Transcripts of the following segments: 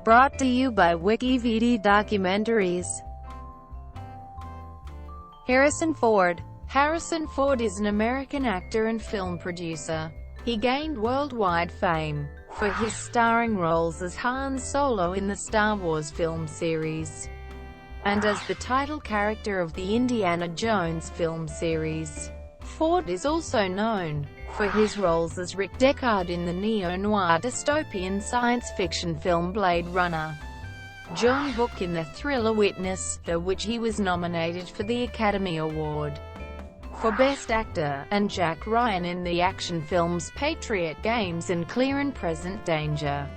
Brought to you by Graffiti Documentaries. Harrison Ford. Harrison Ford is an American actor and film producer. He gained worldwide fame for his starring roles as Han Solo in the Star Wars film series, and as the title character of the Indiana Jones film series. Ford is also known for his roles as Rick Deckard in the neo-noir dystopian science fiction film Blade Runner, John Book in the thriller Witness, for which he was nominated for the Academy Award for Best Actor, and Jack Ryan in the action films Patriot Games and Clear and Present Danger.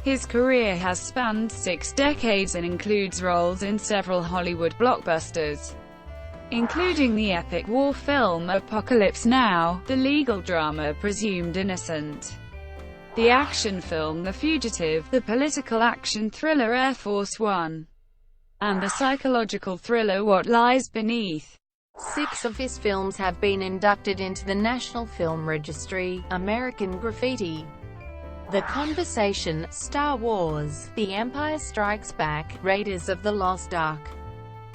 His career has spanned 6 decades and includes roles in several Hollywood blockbusters, including the epic war film Apocalypse Now, the legal drama Presumed Innocent, the action film The Fugitive, the political action thriller Air Force One, and the psychological thriller What Lies Beneath. 6 of his films have been inducted into the National Film Registry: American Graffiti, The Conversation, Star Wars, The Empire Strikes Back, Raiders of the Lost Ark,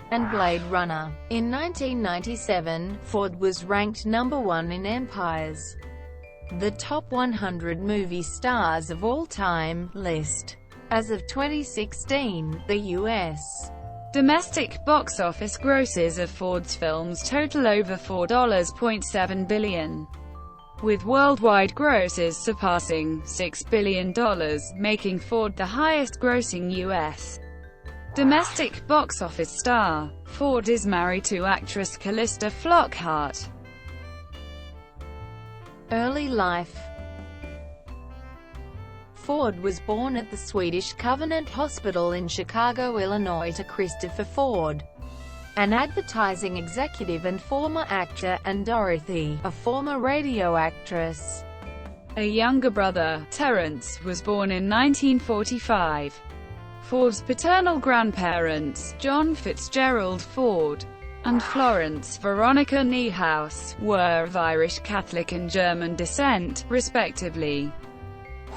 and Blade Runner. In 1997, Ford was ranked number 1 in Empire's The Top 100 Movie Stars of All Time list. As of 2016, the U.S. domestic box office grosses of Ford's films total over $4.7 billion, with worldwide grosses surpassing $6 billion, making Ford the highest-grossing U.S. domestic box office star. Ford is married to actress Callista Flockhart. Early life. Ford was born at the Swedish Covenant Hospital in Chicago, Illinois to Christopher Ford, an advertising executive and former actor, and Dorothy, a former radio actress. A younger brother, Terrence, was born in 1945. Ford's paternal grandparents, John Fitzgerald Ford and Florence Veronica Niehaus, were of Irish Catholic and German descent, respectively.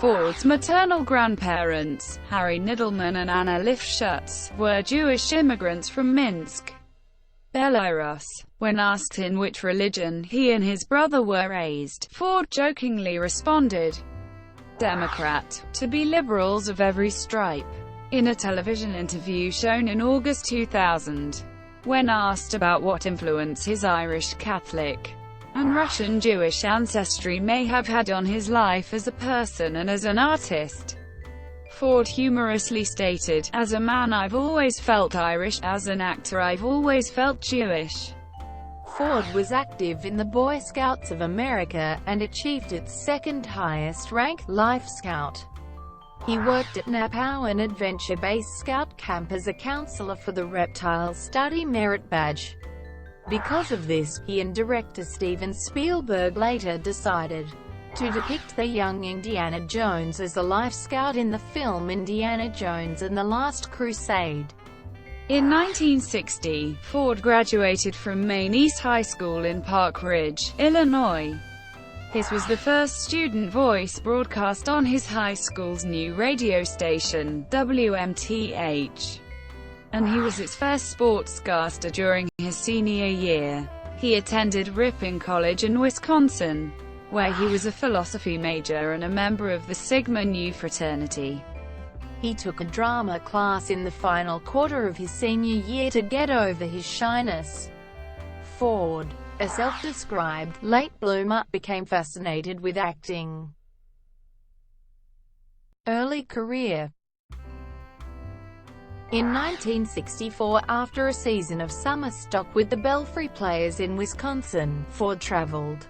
Ford's maternal grandparents, Harry Nidelman and Anna Lifshutz, were Jewish immigrants from Minsk, Belarus. When asked in which religion he and his brother were raised, Ford jokingly responded, "Democrat, to be liberals of every stripe." In a television interview shown in August 2000, when asked about what influence his Irish Catholic and Russian Jewish ancestry may have had on his life as a person and as an artist, Ford humorously stated, "As a man I've always felt Irish, as an actor I've always felt Jewish." Ford was active in the Boy Scouts of America, and achieved its second highest rank, Life Scout. He worked at Napow, an adventure-based scout camp, as a counselor for the Reptile Study Merit Badge. Because of this, he and director Steven Spielberg later decided to depict the young Indiana Jones as a Life Scout in the film Indiana Jones and the Last Crusade. In 1960, Ford graduated from Maine East High School in Park Ridge, Illinois. His was the first student voice broadcast on his high school's new radio station, WMTH, and he was its first sportscaster during his senior year. He attended Ripon College in Wisconsin, where he was a philosophy major and a member of the Sigma Nu fraternity. He took a drama class in the final quarter of his senior year to get over his shyness. Ford, a self-described late bloomer, became fascinated with acting. Early career. In 1964, after a season of summer stock with the Belfry Players in Wisconsin, Ford traveled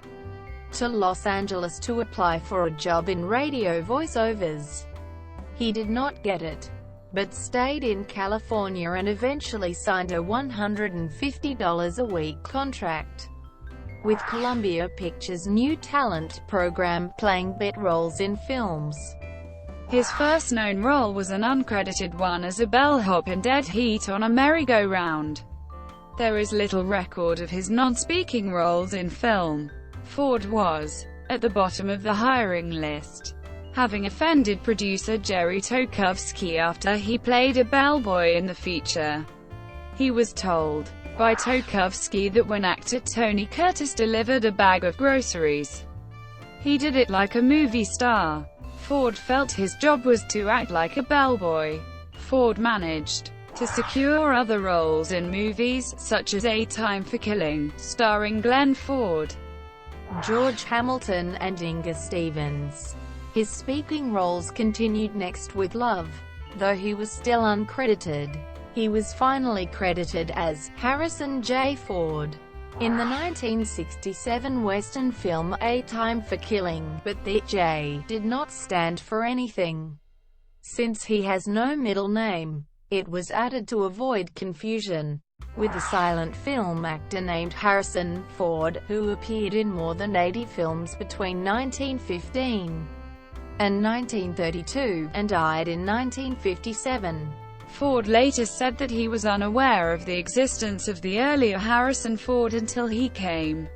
to Los Angeles to apply for a job in radio voiceovers. He did not get it, but stayed in California and eventually signed a $150 a week contract with Columbia Pictures' New Talent program, playing bit roles in films. His first known role was an uncredited one as a bellhop in Dead Heat on a Merry-Go-Round. There is little record of his non-speaking roles in film. Ford was at the bottom of the hiring list having offended producer Jerry Tokowski after he played a bellboy in the feature. He was told by Tokowski that when actor Tony Curtis delivered a bag of groceries, he did it like a movie star. Ford felt his job was to act like a bellboy. Ford managed to secure other roles in movies, such as A Time for Killing, starring Glenn Ford, George Hamilton and Inga Stevens. His speaking roles continued next with Love, though he was still uncredited. He was finally credited as Harrison J. Ford in the 1967 Western film A Time for Killing, but the J did not stand for anything. Since he has no middle name, it was added to avoid confusion with a silent film actor named Harrison Ford, who appeared in more than 80 films between 1915 and 1932, and died in 1957. Ford later said that he was unaware of the existence of the earlier Harrison Ford until he came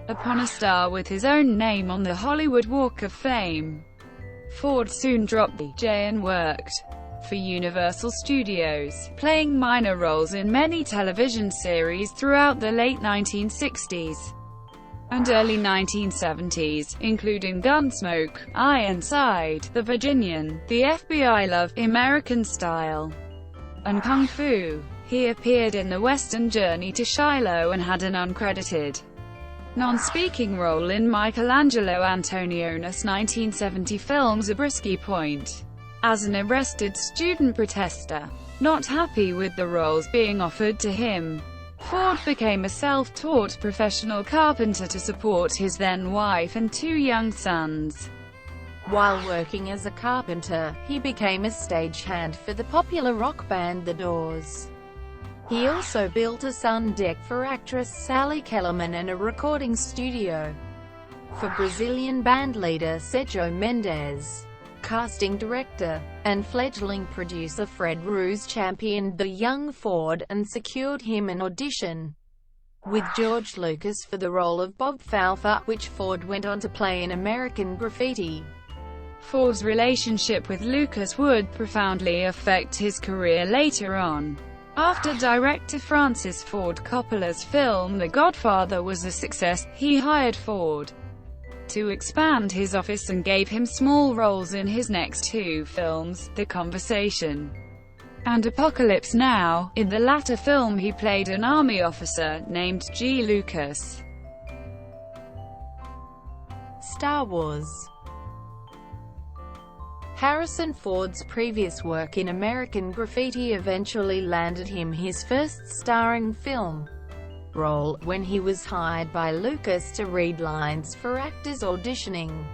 upon a star with his own name on the Hollywood Walk of Fame. Ford soon dropped the J and worked for Universal Studios, playing minor roles in many television series throughout the late 1960s and early 1970s, including Gunsmoke, Ironside, The Virginian, The FBI Love, American Style, and Kung Fu. He appeared in the Western Journey to Shiloh and had an uncredited, non-speaking role in Michelangelo Antonionis' 1970 film Zabriskie Point, as an arrested student protester. Not happy with the roles being offered to him, Ford became a self-taught professional carpenter to support his then-wife and 2 young sons. While working as a carpenter, he became a stagehand for the popular rock band The Doors. He also built a sun deck for actress Sally Kellerman and a recording studio for Brazilian bandleader Sergio Mendes. Casting director and fledgling producer Fred Roos championed the young Ford, and secured him an audition with George Lucas for the role of Bob Falfa, which Ford went on to play in American Graffiti. Ford's relationship with Lucas would profoundly affect his career later on. After director Francis Ford Coppola's film The Godfather was a success, he hired Ford to expand his office and gave him small roles in his next 2 films, The Conversation and Apocalypse Now. In the latter film he played an army officer named G. Lucas. Star Wars. Harrison Ford's previous work in American Graffiti eventually landed him his first starring film role, when he was hired by Lucas to read lines for actors auditioning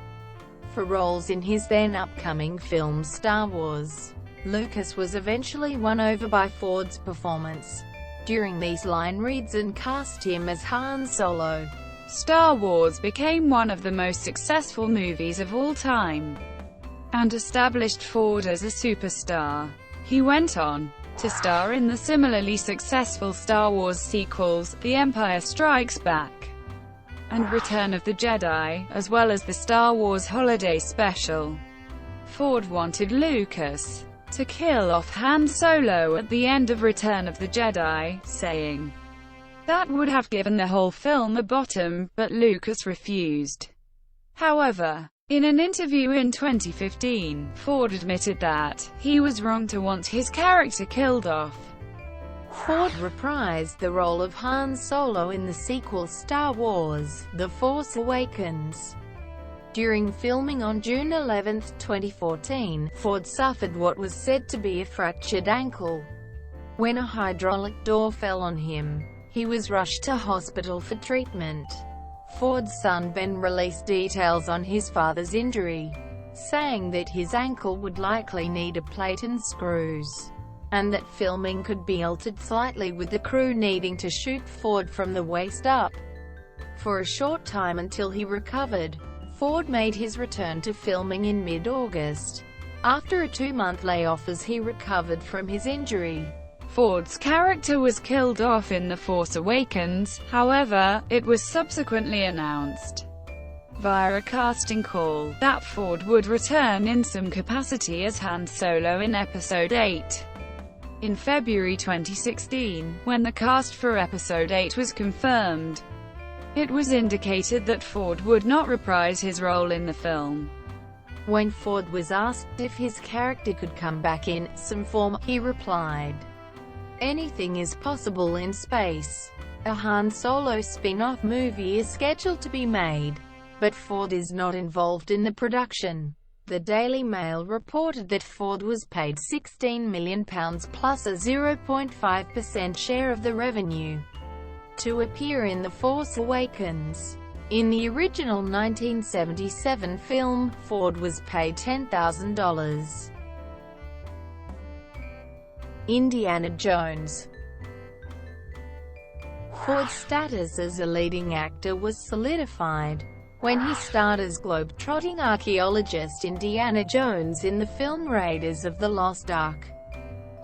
for roles in his then-upcoming film Star Wars. Lucas was eventually won over by Ford's performance during these line reads and cast him as Han Solo. Star Wars became one of the most successful movies of all time and established Ford as a superstar. He went on to star in the similarly successful Star Wars sequels, The Empire Strikes Back and Return of the Jedi, as well as the Star Wars Holiday Special. Ford wanted Lucas to kill off Han Solo at the end of Return of the Jedi, saying that would have given the whole film a bottom, but Lucas refused. However, in an interview in 2015, Ford admitted that he was wrong to want his character killed off. Ford reprised the role of Han Solo in the sequel Star Wars: The Force Awakens. During filming on June 11, 2014, Ford suffered what was said to be a fractured ankle when a hydraulic door fell on him. He was rushed to hospital for treatment. Ford's son Ben released details on his father's injury, saying that his ankle would likely need a plate and screws, and that filming could be altered slightly with the crew needing to shoot Ford from the waist up for a short time until he recovered. Ford made his return to filming in mid-August, after a 2-month layoff as he recovered from his injury. Ford's character was killed off in The Force Awakens, however, it was subsequently announced via a casting call, that Ford would return in some capacity as Han Solo in Episode 8. In February 2016, when the cast for Episode 8 was confirmed, it was indicated that Ford would not reprise his role in the film. When Ford was asked if his character could come back in some form, he replied, "Anything is possible in space." A Han Solo spin-off movie is scheduled to be made, but Ford is not involved in the production. The Daily Mail reported that Ford was paid £16 million plus a 0.5% share of the revenue to appear in The Force Awakens. In the original 1977 film, Ford was paid $10,000. Indiana Jones. Ford's status as a leading actor was solidified when he starred as globe-trotting archaeologist Indiana Jones in the film Raiders of the Lost Ark,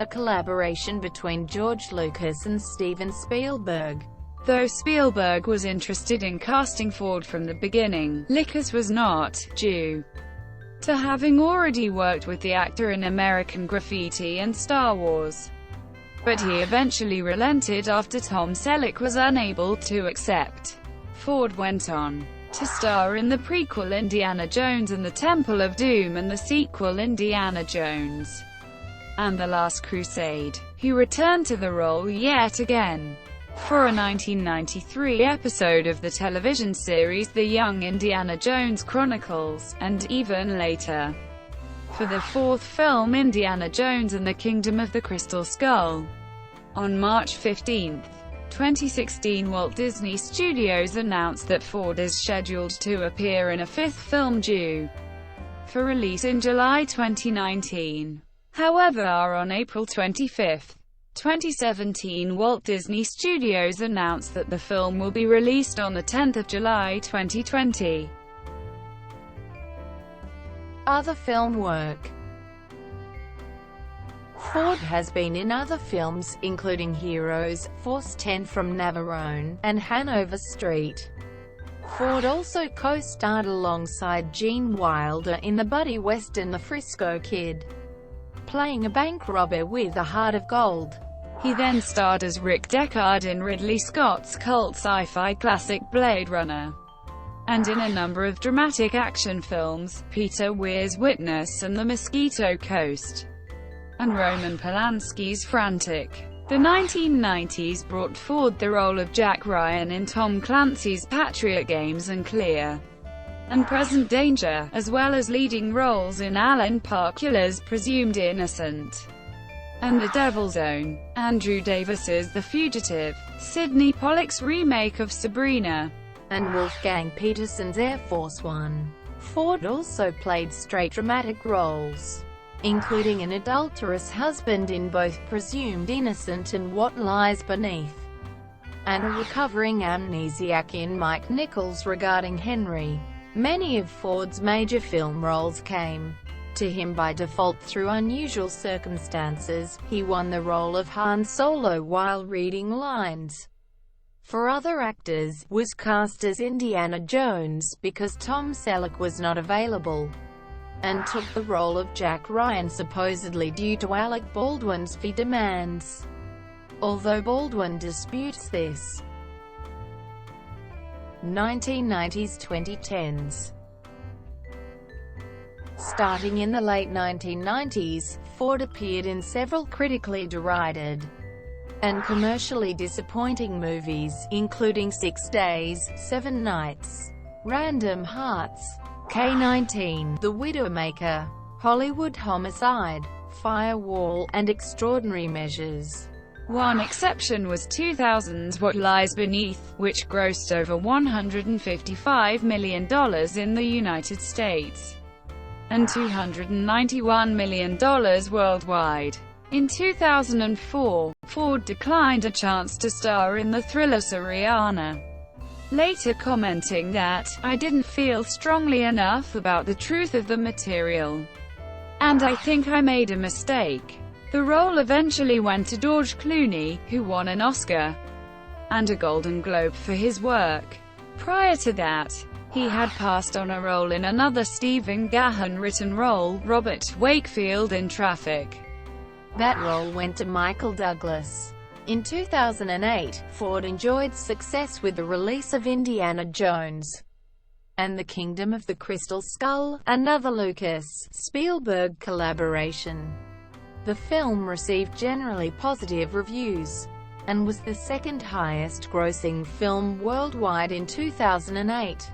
a collaboration between George Lucas and Steven Spielberg. Though Spielberg was interested in casting Ford from the beginning, Lucas was not, due to having already worked with the actor in American Graffiti and Star Wars. But he eventually relented after Tom Selleck was unable to accept. Ford went on to star in the prequel Indiana Jones and the Temple of Doom and the sequel Indiana Jones and the Last Crusade. He returned to the role yet again for a 1993 episode of the television series The Young Indiana Jones Chronicles, and even later for the fourth film Indiana Jones and the Kingdom of the Crystal Skull. On March 15, 2016, Walt Disney Studios announced that Ford is scheduled to appear in a fifth film due for release in July 2019. However, on April 25, 2017, Walt Disney Studios announced that the film will be released on the 10th of July 2020. Other film work. Ford has been in other films, including Heroes, Force 10 from Navarone, and Hanover Street. Ford also co-starred alongside Gene Wilder in the buddy western The Frisco Kid, playing a bank robber with a heart of gold. He then starred as Rick Deckard in Ridley Scott's cult sci-fi classic Blade Runner, and in a number of dramatic action films, Peter Weir's Witness and The Mosquito Coast, and Roman Polanski's Frantic. The 1990s brought Ford the role of Jack Ryan in Tom Clancy's Patriot games and Clear and Present Danger, as well as leading roles in Alan Parkula's Presumed Innocent and The Devil's Own, Andrew Davis's The Fugitive, Sidney Pollack's remake of Sabrina, and Wolfgang Petersen's Air Force One. Ford also played straight dramatic roles, including an adulterous husband in both Presumed Innocent and What Lies Beneath, and a recovering amnesiac in Mike Nichols Regarding Henry. Many of Ford's major film roles came to him by default through unusual circumstances. He won the role of Han Solo while reading lines for other actors, was cast as Indiana Jones because Tom Selleck was not available, and took the role of Jack Ryan supposedly due to Alec Baldwin's fee demands, although Baldwin disputes this. 1990s–2010s. Starting in the late 1990s, Ford appeared in several critically derided and commercially disappointing movies, including 6 Days, 7 Nights, Random Hearts, K-19, The Widowmaker, Hollywood Homicide, Firewall, and Extraordinary Measures. One exception was 2000's What Lies Beneath, which grossed over $155 million in the United States and $291 million worldwide. In 2004, Ford declined a chance to star in the thriller Syriana, later commenting that, "I didn't feel strongly enough about the truth of the material, and I think I made a mistake." The role eventually went to George Clooney, who won an Oscar and a Golden Globe for his work. Prior to that, He had passed on a role in another Stephen Gahan-written role, Robert Wakefield in Traffic. That role went to Michael Douglas. In 2008, Ford enjoyed success with the release of Indiana Jones and the Kingdom of the Crystal Skull, another Lucas-Spielberg collaboration. The film received generally positive reviews, and was the second highest-grossing film worldwide in 2008.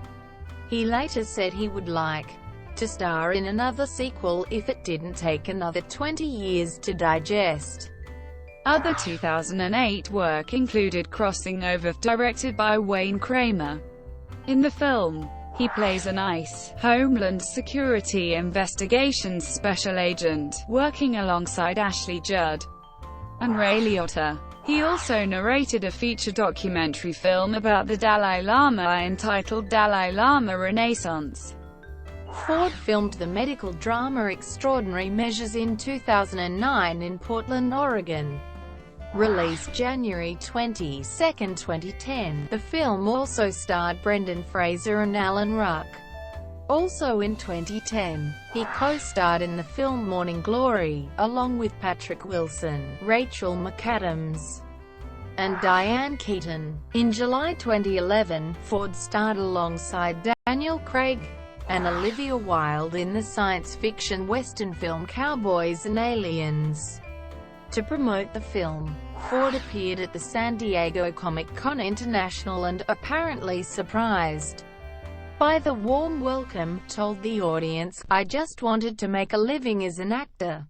He later said he would like to star in another sequel if it didn't take another 20 years to digest. Other 2008 work included Crossing Over, directed by Wayne Kramer. In the film, he plays an ICE Homeland Security Investigations Special Agent, working alongside Ashley Judd and Ray Liotta. He also narrated a feature documentary film about the Dalai Lama entitled Dalai Lama Renaissance. Ford filmed the medical drama Extraordinary Measures in 2009 in Portland, Oregon. Released January 22, 2010, the film also starred Brendan Fraser and Alan Ruck. Also in 2010, he co-starred in the film Morning Glory, along with Patrick Wilson, Rachel McAdams, and Diane Keaton. In July 2011, Ford starred alongside Daniel Craig and Olivia Wilde in the science fiction western film Cowboys and Aliens. To promote the film, Ford appeared at the San Diego Comic-Con International and, apparently surprised by the warm welcome, told the audience, "I just wanted to make a living as an actor.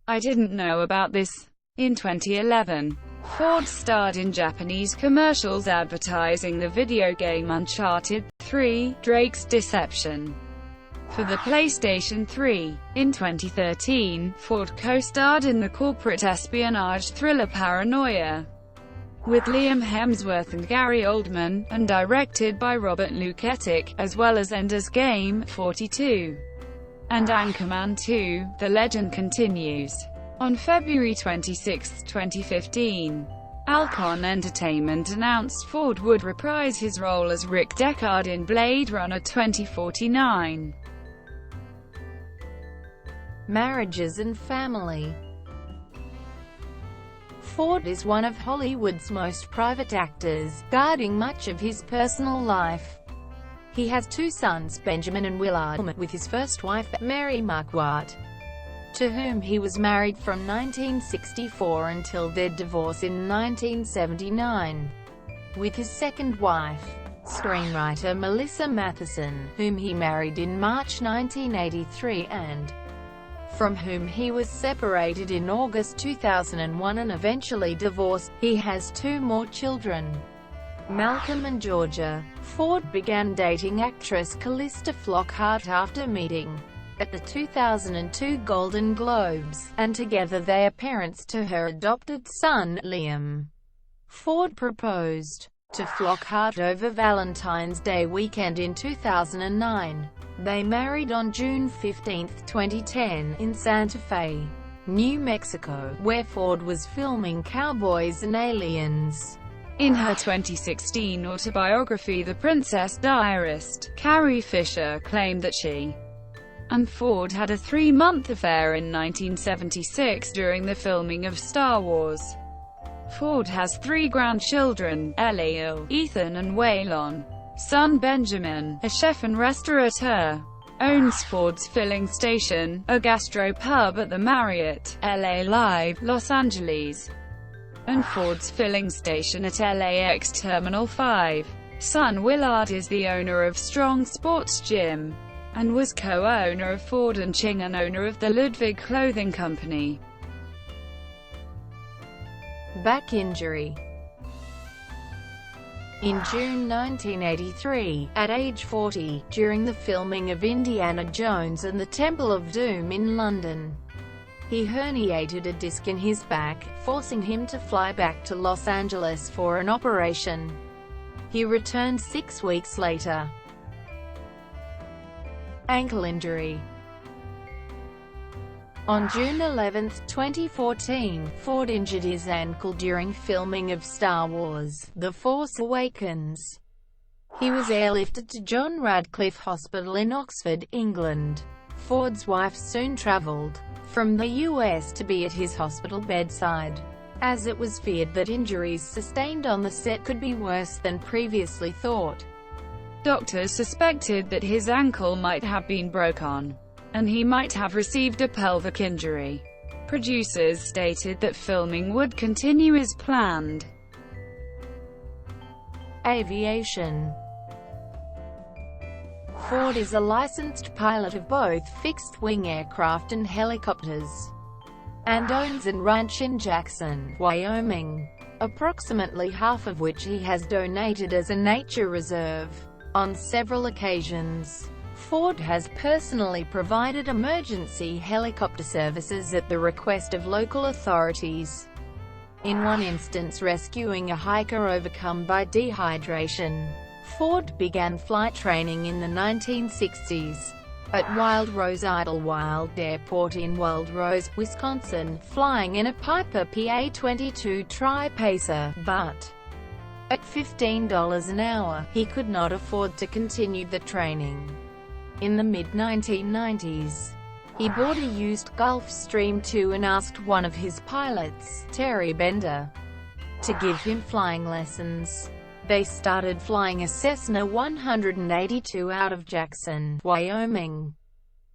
I didn't know about this." In 2011, Ford starred in Japanese commercials advertising the video game Uncharted 3: Drake's Deception for the PlayStation 3. In 2013, Ford co-starred in the corporate espionage thriller Paranoia with Liam Hemsworth and Gary Oldman, and directed by Robert Luketic, as well as Ender's Game 42 and Anchorman 2: The Legend Continues. On February 26, 2015, Alcon Entertainment announced Ford would reprise his role as Rick Deckard in Blade Runner 2049. Marriages and family. Ford is one of Hollywood's most private actors, guarding much of his personal life. He has two sons, Benjamin and Willard, with his first wife, Mary Marquardt, to whom he was married from 1964 until their divorce in 1979. With his second wife, screenwriter Melissa Matheson, whom he married in March 1983 and from whom he was separated in August 2001 and eventually divorced, he has two more children, Malcolm and Georgia. Ford began dating actress Callista Flockhart after meeting at the 2002 Golden Globes, and together they are parents to her adopted son, Liam. Ford proposed to Flockhart over Valentine's Day weekend in 2009. They married on June 15, 2010, in Santa Fe, New Mexico, where Ford was filming Cowboys and Aliens. In her 2016 autobiography The Princess Diarist, Carrie Fisher claimed that she and Ford had a 3-month affair in 1976 during the filming of Star Wars. Ford has 3 grandchildren, Ellie, Ethan and Waylon. Son Benjamin, a chef and restaurateur, owns Ford's Filling Station, a gastropub at the Marriott, LA Live, Los Angeles, and Ford's Filling Station at LAX Terminal 5. Son Willard is the owner of Strong Sports Gym, and was co-owner of Ford and Ching and owner of the Ludwig Clothing Company. Back injury. In June 1983, at age 40, during the filming of Indiana Jones and the Temple of Doom in London, he herniated a disc in his back, forcing him to fly back to Los Angeles for an operation. He returned 6 weeks later. Ankle injury. On June 11, 2014, Ford injured his ankle during filming of Star Wars: The Force Awakens. He was airlifted to John Radcliffe Hospital in Oxford, England. Ford's wife soon travelled from the US to be at his hospital bedside, as it was feared that injuries sustained on the set could be worse than previously thought. Doctors suspected that his ankle might have been broken, and he might have received a pelvic injury. Producers stated that filming would continue as planned. Aviation. Ford is a licensed pilot of both fixed-wing aircraft and helicopters, and owns a ranch in Jackson, Wyoming, approximately half of which he has donated as a nature reserve. On several occasions, Ford has personally provided emergency helicopter services at the request of local authorities. In one instance, rescuing a hiker overcome by dehydration. Ford began flight training in the 1960s at Wild Rose Idlewild Airport in Wild Rose, Wisconsin, flying in a Piper PA-22 Tri-Pacer, but at $15 an hour, he could not afford to continue the training. In the mid-1990s, he bought a used Gulfstream II and asked one of his pilots, Terry Bender, to give him flying lessons. They started flying a Cessna 182 out of Jackson, Wyoming,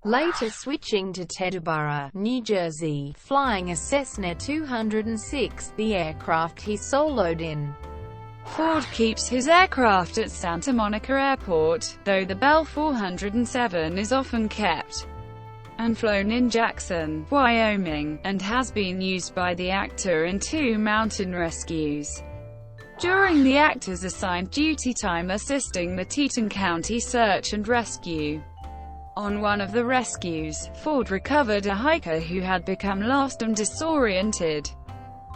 later switching to Teterboro, New Jersey, flying a Cessna 206, the aircraft he soloed in. Ford keeps his aircraft at Santa Monica Airport, though the Bell 407 is often kept and flown in Jackson, Wyoming, and has been used by the actor in 2 mountain rescues. During the actor's assigned duty time assisting the Teton County search and rescue. On one of the rescues, Ford recovered a hiker who had become lost and disoriented.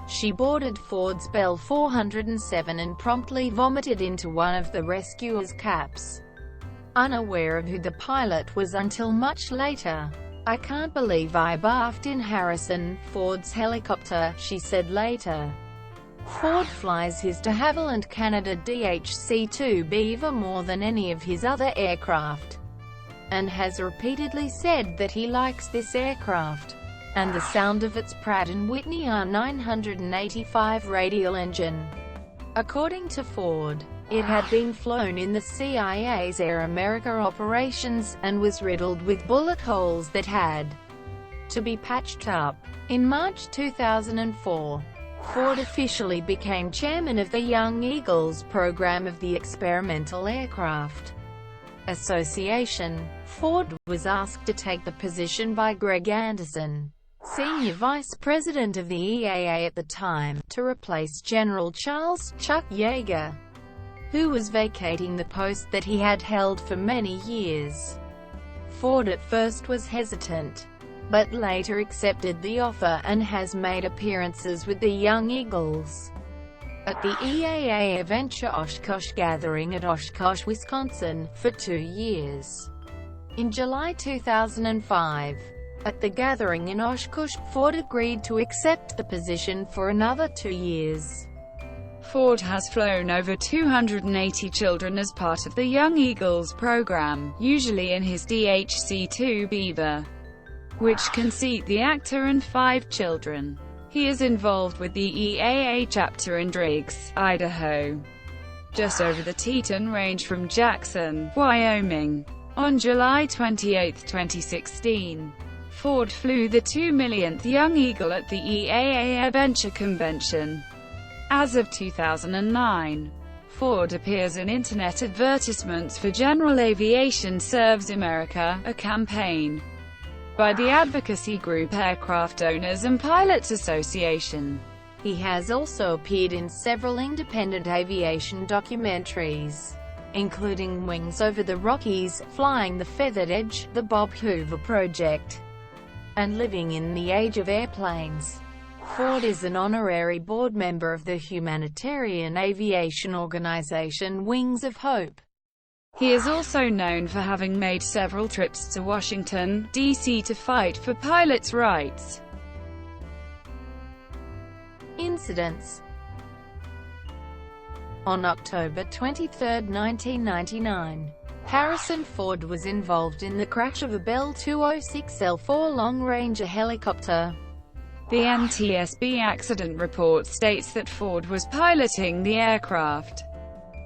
She boarded Ford's Bell 407 and promptly vomited into one of the rescuer's caps, unaware of who the pilot was until much later. "I can't believe I barfed in Harrison Ford's helicopter," she said later. Ford flies his de Havilland Canada DHC-2 Beaver more than any of his other aircraft, and has repeatedly said that he likes this aircraft and the sound of its Pratt & Whitney R985 radial engine. According to Ford, it had been flown in the CIA's Air America operations, and was riddled with bullet holes that had to be patched up. In March 2004, Ford officially became chairman of the Young Eagles program of the Experimental Aircraft Association. Ford was asked to take the position by Greg Anderson, senior vice president of the EAA at the time, to replace General Charles "Chuck" Yeager, who was vacating the post that he had held for many years. Ford at first was hesitant, but later accepted the offer and has made appearances with the Young Eagles at the EAA Adventure Oshkosh gathering at Oshkosh, Wisconsin, for 2 years. In July 2005, at the gathering in Oshkosh, Ford agreed to accept the position for another 2 years. Ford has flown over 280 children as part of the Young Eagles program, usually in his DHC-2 Beaver, which can seat the actor and 5 children. He is involved with the EAA chapter in Driggs, Idaho, just over the Teton Range from Jackson, Wyoming. On July 28, 2016, Ford flew the 2 millionth Young Eagle at the EAA Adventure Convention. As of 2009, Ford appears in internet advertisements for General Aviation Serves America, a campaign by the advocacy group Aircraft Owners and Pilots Association. He has also appeared in several independent aviation documentaries, including Wings Over the Rockies, Flying the Feathered Edge, The Bob Hoover Project, and Living in the Age of Airplanes. Ford is an honorary board member of the humanitarian aviation organization Wings of Hope. He is also known for having made several trips to Washington, D.C. to fight for pilots' rights. Incidents. On October 23, 1999, Harrison Ford was involved in the crash of a Bell 206L4 Long-Ranger helicopter. The NTSB accident report states that Ford was piloting the aircraft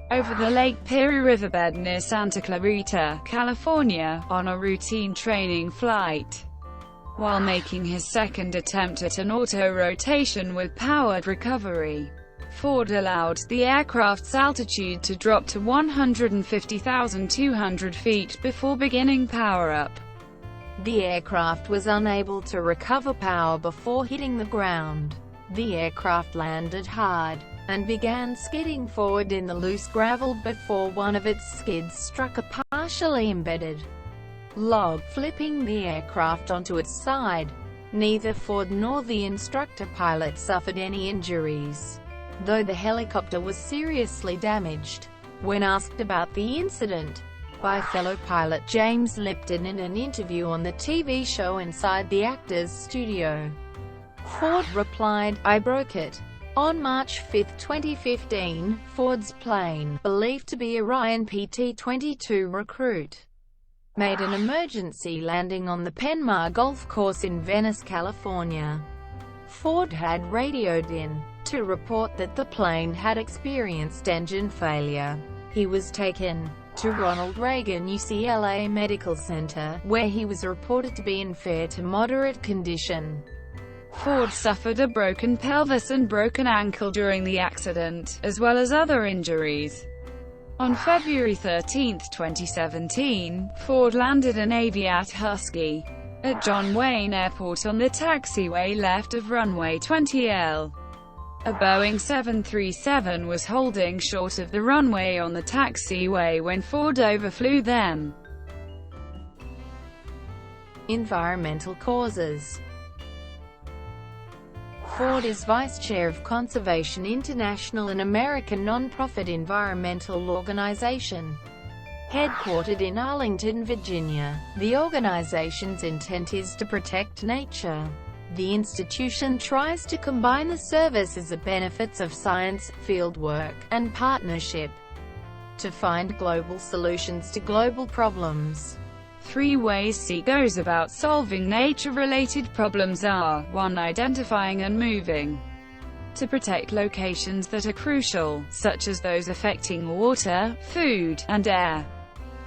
over the Lake Erie riverbed near Santa Clarita, California, on a routine training flight. While making his second attempt at an auto-rotation with powered recovery, Ford allowed the aircraft's altitude to drop to 150,200 feet before beginning power-up. The aircraft was unable to recover power before hitting the ground. The aircraft landed hard and began skidding forward in the loose gravel before one of its skids struck a partially embedded log, flipping the aircraft onto its side. Neither Ford nor the instructor pilot suffered any injuries, though the helicopter was seriously damaged. When asked about the incident by fellow pilot James Lipton in an interview on the TV show Inside the Actors Studio, Ford replied, "I broke it." On March 5, 2015, Ford's plane, believed to be a Ryan PT-22 recruit, made an emergency landing on the Penmar Golf Course in Venice, California. Ford had radioed in to report that the plane had experienced engine failure. He was taken to Ronald Reagan UCLA Medical Center, where he was reported to be in fair to moderate condition. Ford suffered a broken pelvis and broken ankle during the accident, as well as other injuries. On February 13, 2017, Ford landed an Aviat Husky at John Wayne Airport on the taxiway left of runway 20L. A Boeing 737 was holding short of the runway on the taxiway when Ford overflew them. Environmental causes. Ford is Vice Chair of Conservation International, an American non-profit environmental organization headquartered in Arlington, Virginia. The organization's intent is to protect nature. The institution tries to combine the services and benefits of science, fieldwork, and partnership to find global solutions to global problems. 3 ways SEA goes about solving nature-related problems are: 1. Identifying and moving to protect locations that are crucial, such as those affecting water, food, and air.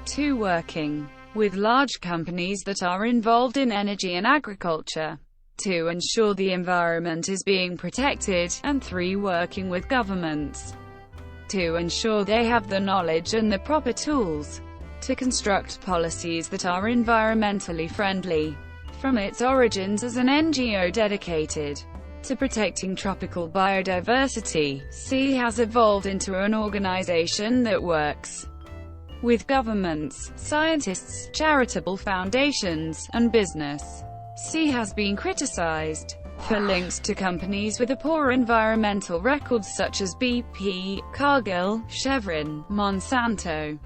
2. Working with large companies that are involved in energy and agriculture to ensure the environment is being protected, and 3. Working with governments to ensure they have the knowledge and the proper tools to construct policies that are environmentally friendly. From its origins as an NGO dedicated to protecting tropical biodiversity, SEA has evolved into an organization that works with governments, scientists, charitable foundations, and business. SEA has been criticized for links to companies with a poor environmental record such as BP, Cargill, Chevron, Monsanto,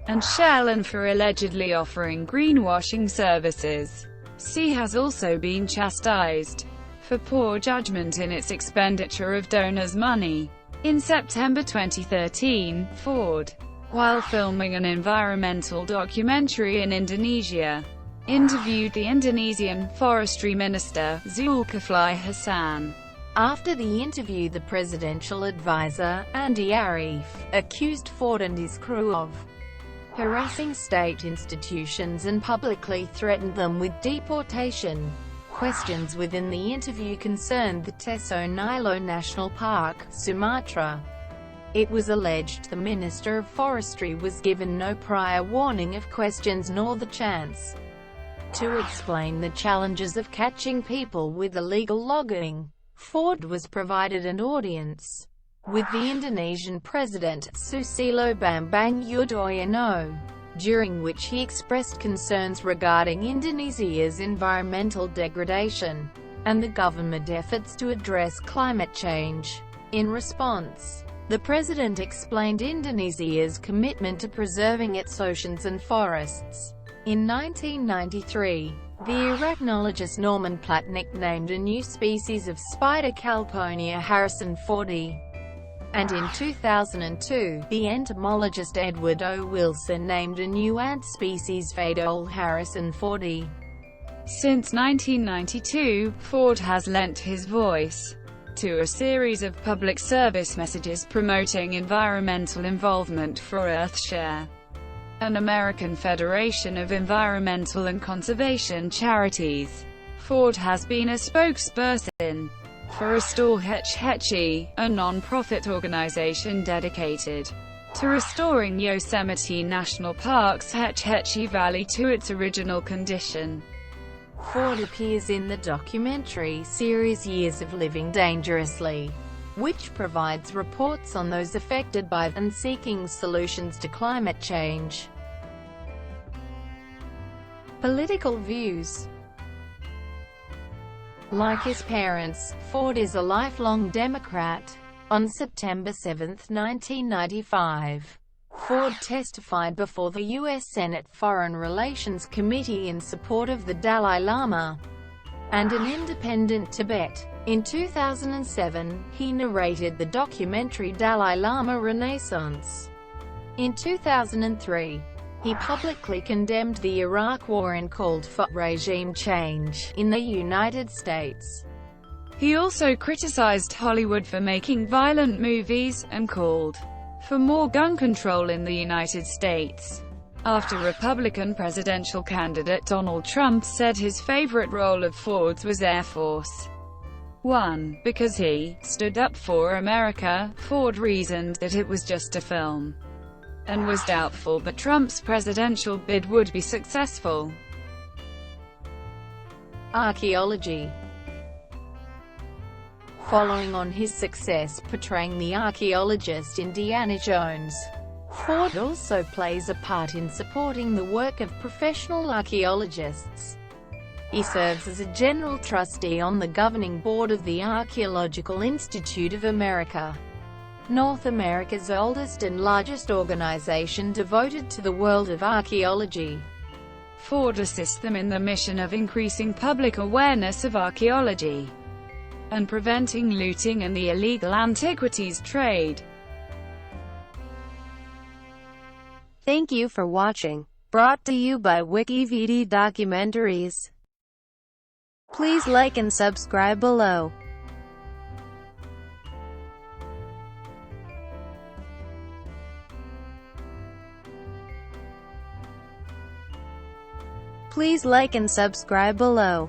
and Shell, and for allegedly offering greenwashing services. SEA has also been chastised for poor judgment in its expenditure of donors' money. In September 2013, Ford, while filming an environmental documentary in Indonesia, interviewed the Indonesian Forestry Minister, Zulkifli Hasan. After the interview, the presidential advisor, Andi Arief, accused Ford and his crew of harassing state institutions and publicly threatened them with deportation. Questions within the interview concerned the Teso Nilo National Park, Sumatra. It was alleged the Minister of Forestry was given no prior warning of questions nor the chance to explain the challenges of catching people with illegal logging. Ford was provided an audience with the Indonesian President, Susilo Bambang Yudhoyono, during which he expressed concerns regarding Indonesia's environmental degradation and the government efforts to address climate change. In response, the president explained Indonesia's commitment to preserving its oceans and forests. In 1993, the arachnologist Norman Platt nicknamed a new species of spider Calponia harrisonfordi And in 2002, the entomologist Edward O. Wilson named a new ant species Fadol harrisonfordi. Since 1992, Ford has lent his voice to a series of public service messages promoting environmental involvement for EarthShare, an American federation of environmental and conservation charities. Ford has been a spokesperson for Restore Hetch Hetchy, a non-profit organization dedicated to restoring Yosemite National Park's Hetch Hetchy Valley to its original condition. Ford appears in the documentary series Years of Living Dangerously, which provides reports on those affected by and seeking solutions to climate change. Political views. Like his parents, Ford is a lifelong Democrat. On September 7, 1995, Ford testified before the U.S. Senate Foreign Relations Committee in support of the Dalai Lama and an independent Tibet. In 2007, he narrated the documentary Dalai Lama Renaissance. In 2003, he publicly condemned the Iraq War and called for regime change in the United States. He also criticized Hollywood for making violent movies, and called for more gun control in the United States. After Republican presidential candidate Donald Trump said his favorite role of Ford's was Air Force One, because he stood up for America, Ford reasoned that it was just a film, and was doubtful that Trump's presidential bid would be successful. Archaeology. Following on his success portraying the archaeologist Indiana Jones, Ford also plays a part in supporting the work of professional archaeologists. He serves as a general trustee on the governing board of the Archaeological Institute of America, North America's oldest and largest organization devoted to the world of archaeology. Ford assists them in the mission of increasing public awareness of archaeology and preventing looting and the illegal antiquities trade. Thank you for watching. Brought to you by WikiVD Documentaries. Please like and subscribe below. Please like and subscribe below.